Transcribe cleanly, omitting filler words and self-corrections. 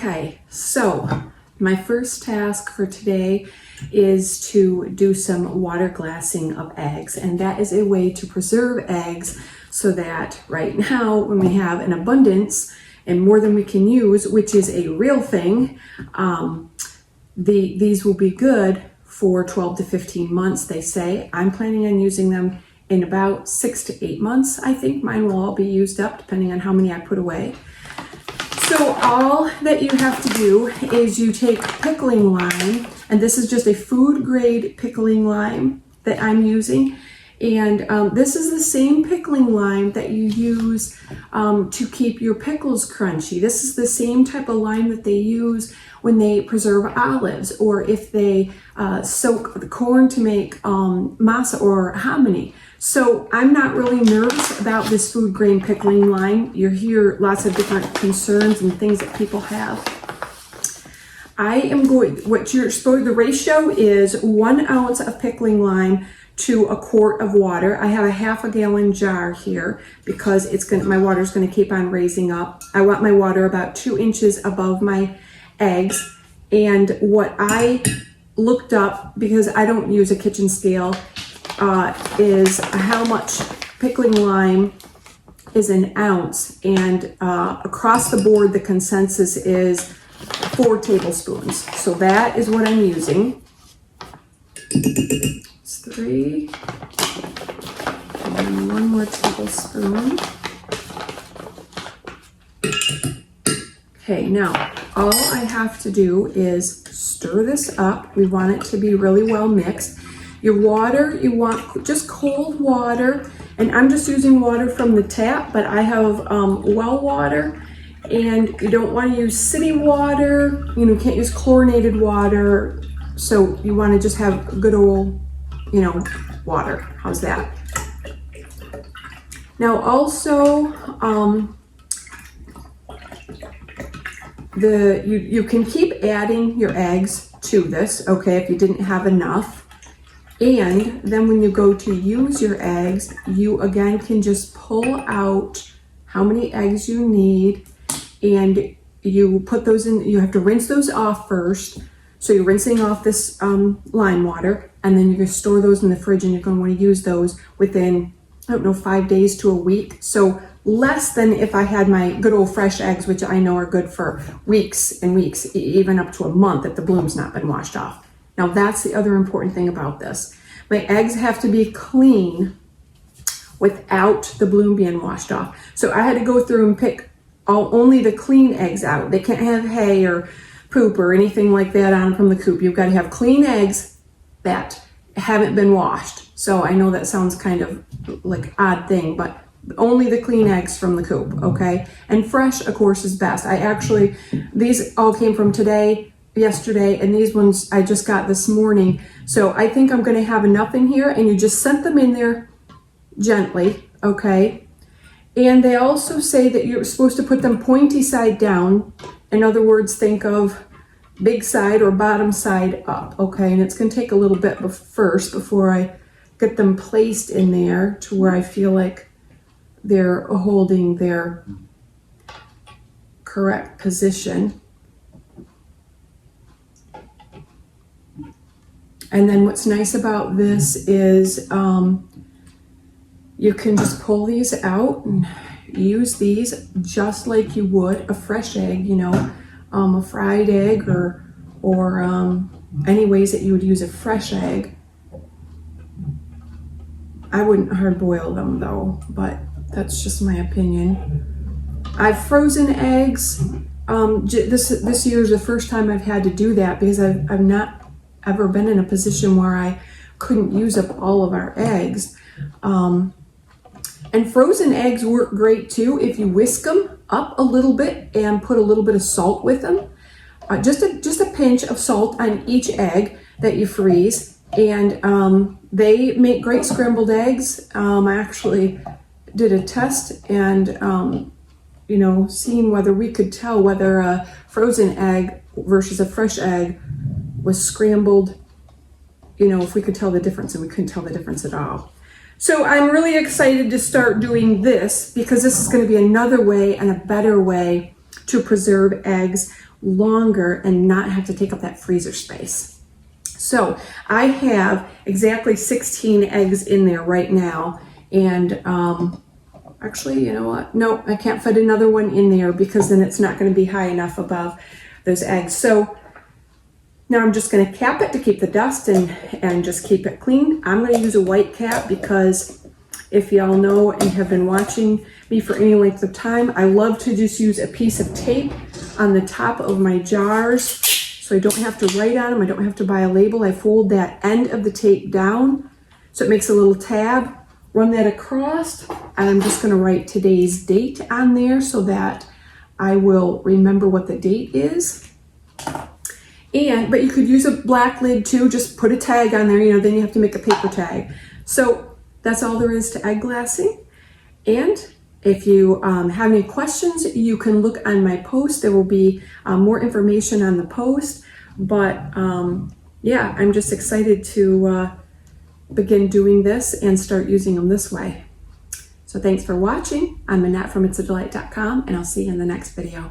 Okay, so my first task for today is to do some water glassing of eggs, and that is a way to preserve eggs so that right now when we have an abundance and more than we can use, which is a real thing, these will be good for 12 to 15 months, they say. I'm planning on using them in about 6 to 8 months. I think mine will all be used up depending on how many I put away. So all that you have to do is you take pickling lime, and this is just a food grade pickling lime that I'm using. And this is the same pickling lime that you use to keep your pickles crunchy. This is the same type of lime that they use when they preserve olives, or if they soak the corn to make masa or hominy. So I'm not really nervous about this food grain pickling lime. You hear lots of different concerns and things that people have. The ratio is 1 ounce of pickling lime to a quart of water. I have a ½ gallon jar here because my water's gonna keep on raising up. I want my water about 2 inches above my eggs. And what I looked up, because I don't use a kitchen scale, is how much pickling lime is an ounce. And across the board, the consensus is 4 tablespoons. So that is what I'm using. It's 3, and then 1 more tablespoon. Okay, now all I have to do is stir this up. We want it to be really well mixed. Your water, you want just cold water, and I'm just using water from the tap, but I have well water, and you don't want to use city water. You can't use chlorinated water, so you want to just have good old, water. How's that? Now also, you can keep adding your eggs to this, okay, if you didn't have enough. And then when you go to use your eggs, you again can just pull out how many eggs you need, and you put those in. You have to rinse those off first. So you're rinsing off this lime water, and then you're going to store those in the fridge, and you're going to want to use those within, 5 days to a week. So less than if I had my good old fresh eggs, which I know are good for weeks and weeks, even up to a month if the bloom's not been washed off. Now that's the other important thing about this. My eggs have to be clean without the bloom being washed off. So I had to go through and pick only the clean eggs out. They can't have hay or poop or anything like that on from the coop. You've got to have clean eggs that haven't been washed. So I know that sounds kind of like odd thing, but only the clean eggs from the coop, okay? And fresh, of course, is best. These all came from yesterday, and these ones I just got this morning. So I think I'm gonna have enough in here, and you just set them in there gently, okay? And they also say that you're supposed to put them pointy side down. In other words, think of big side or bottom side up, okay? And it's gonna take a little bit first before I get them placed in there to where I feel like they're holding their correct position. And then what's nice about this is you can just pull these out and use these just like you would a fresh egg, a fried egg or any ways that you would use a fresh egg. I wouldn't hard boil them though, but that's just my opinion. I've frozen eggs. This year is the first time I've had to do that because I've not ever been in a position where I couldn't use up all of our eggs. And frozen eggs work great too if you whisk them up a little bit and put a little bit of salt with them. Just a pinch of salt on each egg that you freeze, and they make great scrambled eggs. I actually did a test and seeing whether we could tell whether a frozen egg versus a fresh egg was scrambled, if we could tell the difference, and we couldn't tell the difference at all. So I'm really excited to start doing this because this is going to be another way and a better way to preserve eggs longer and not have to take up that freezer space. So I have exactly 16 eggs in there right now, and actually, you know what? No, I can't fit another one in there because then it's not going to be high enough above those eggs. So now I'm just going to cap it to keep the dust and just keep it clean. I'm going to use a white cap because if y'all know and have been watching me for any length of time, I love to just use a piece of tape on the top of my jars so I don't have to write on them. I don't have to buy a label. I fold that end of the tape down so it makes a little tab. Run that across, and I'm just going to write today's date on there so that I will remember what the date is. But you could use a black lid too, just put a tag on there, then you have to make a paper tag. So that's all there is to egg glassing. And if you have any questions, you can look on my post. There will be more information on the post. But yeah, I'm just excited to begin doing this and start using them this way. So thanks for watching. I'm Annette from itsadelight.com, and I'll see you in the next video.